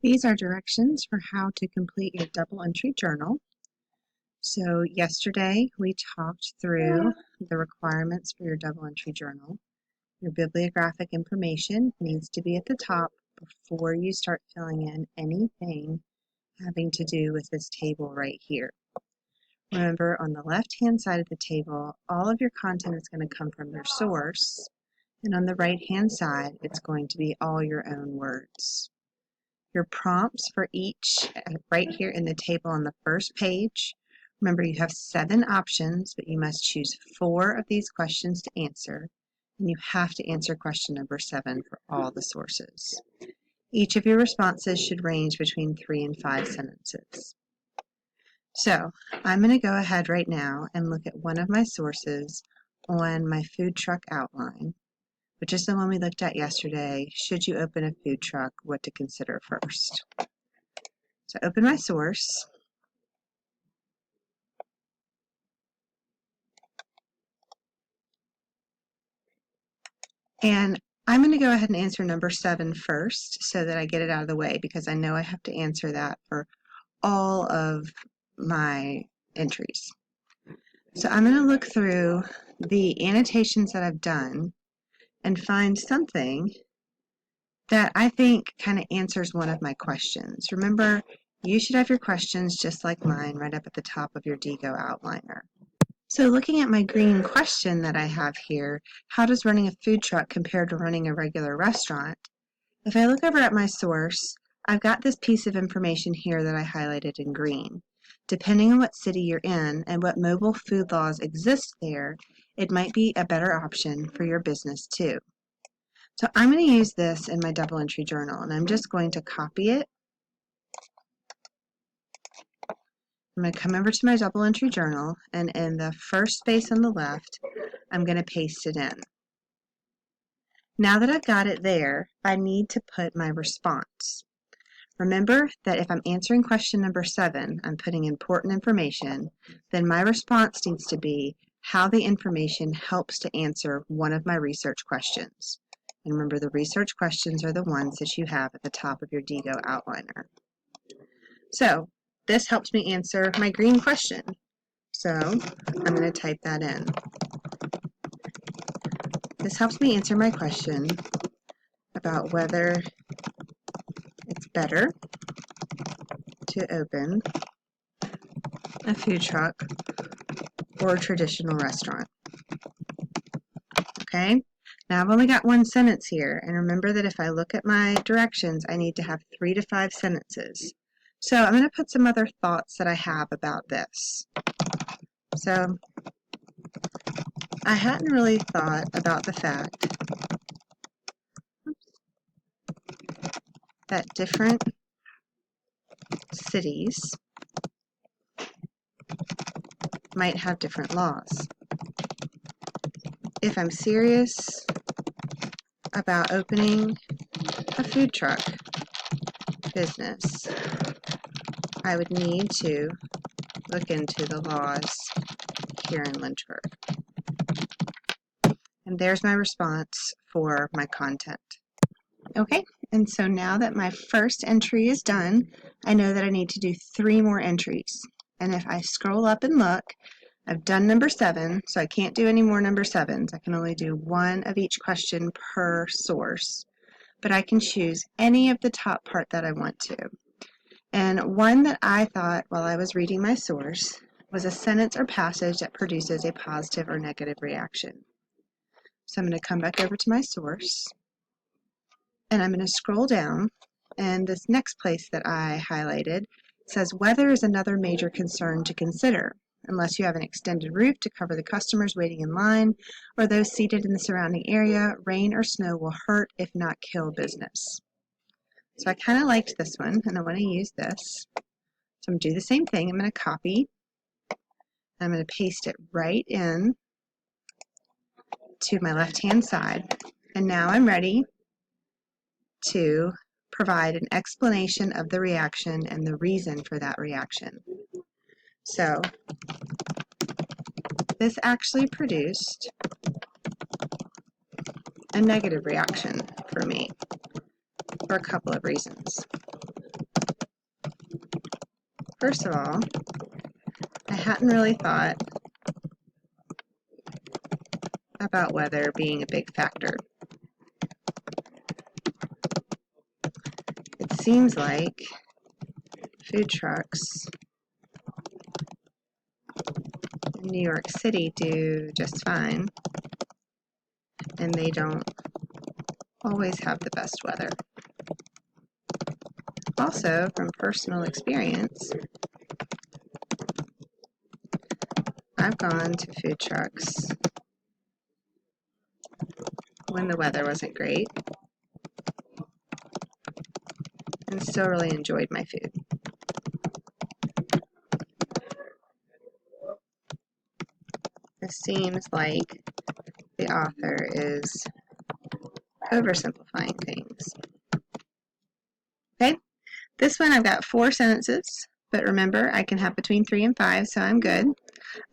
These are directions for how to complete your double entry journal. So yesterday we talked through the requirements for your double entry journal. Your bibliographic information needs to be at the top before you start filling in anything having to do with this table right here. Remember, on the left-hand side of the table, all of your content is going to come from your source, and on the right-hand side, it's going to be all your own words. Your prompts for each right here in the table on the first page. Remember, you have 7 options, but you must choose 4 of these questions to answer, and you have to answer question number 7 for all the sources. Each of your responses should range between 3 and 5 sentences. So I'm going to go ahead right now and look at one of my sources on my food truck outline, which is the one we looked at yesterday. Should you open a food truck, what to consider first. So open my source. And I'm going to go ahead and answer number 7 first so that I get it out of the way, because I know I have to answer that for all of my entries. So I'm going to look through the annotations that I've done and find something that I think kind of answers one of my questions. Remember, you should have your questions just like mine right up at the top of your DIGO outliner. So looking at my green question that I have here, how does running a food truck compare to running a regular restaurant? If I look over at my source, I've got this piece of information here that I highlighted in green. Depending on what city you're in and what mobile food laws exist there, it might be a better option for your business too. So I'm going to use this in my double entry journal, and I'm just going to copy it. I'm going to come over to my double entry journal, and in the first space on the left, I'm going to paste it in. Now that I've got it there, I need to put my response. Remember that if I'm answering question number 7, I'm putting important information, then my response needs to be how the information helps to answer one of my research questions. And remember, the research questions are the ones that you have at the top of your DIGO outliner. So this helps me answer my green question. So I'm going to type that in. This helps me answer my question about whether it's better to open a food truck or a traditional restaurant. Okay, now I've only got 1 sentence here, and remember that if I look at my directions, I need to have 3 to 5 sentences. So I'm going to put some other thoughts that I have about this. So I hadn't really thought about the fact that different cities might have different laws. If I'm serious about opening a food truck business, I would need to look into the laws here in Lynchburg. And there's my response for my content. Okay, and so now that my first entry is done, I know that I need to do 3 more entries. And if I scroll up and look, I've done number 7, so I can't do any more number 7s. I can only do 1 of each question per source. But I can choose any of the top part that I want to. And one that I thought while I was reading my source was a sentence or passage that produces a positive or negative reaction. So I'm going to come back over to my source, and I'm going to scroll down, and this next place that I highlighted says weather is another major concern to consider. Unless you have an extended roof to cover the customers waiting in line or those seated in the surrounding area, rain or snow will hurt, if not kill, business. So I kind of liked this one, and I want to use this. So I'm going to do the same thing. I'm going to copy, and I'm going to paste it right in to my left-hand side. And now I'm ready to provide an explanation of the reaction and the reason for that reaction. So this actually produced a negative reaction for me for a couple of reasons. First of all, I hadn't really thought about weather being a big factor. It seems like food trucks in New York City do just fine, and they don't always have the best weather. Also, from personal experience, I've gone to food trucks when the weather wasn't great and still really enjoyed my food. This seems like the author is oversimplifying things. Okay, this one I've got 4 sentences, but remember I can have between 3 and 5, so I'm good.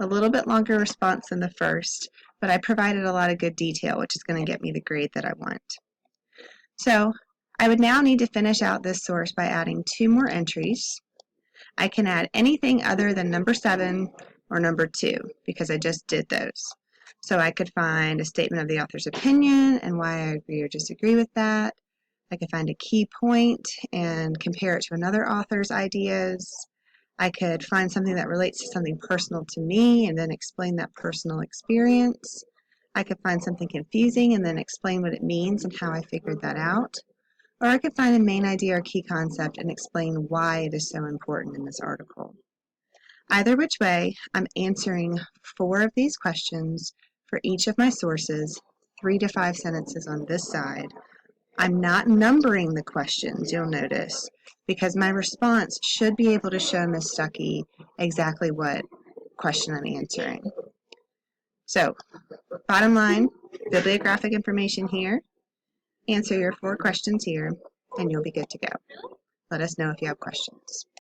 A little bit longer response than the first, but I provided a lot of good detail, which is going to get me the grade that I want. So I would now need to finish out this source by adding 2 more entries. I can add anything other than number 7 or number 2 because I just did those. So I could find a statement of the author's opinion and why I agree or disagree with that. I could find a key point and compare it to another author's ideas. I could find something that relates to something personal to me and then explain that personal experience. I could find something confusing and then explain what it means and how I figured that out. Or I could find a main idea or key concept and explain why it is so important in this article. Either which way, I'm answering 4 of these questions for each of my sources, 3 to 5 sentences on this side. I'm not numbering the questions, you'll notice, because my response should be able to show Ms. Stuckey exactly what question I'm answering. So, bottom line, bibliographic information here, answer your 4 questions here, and you'll be good to go. Let us know if you have questions.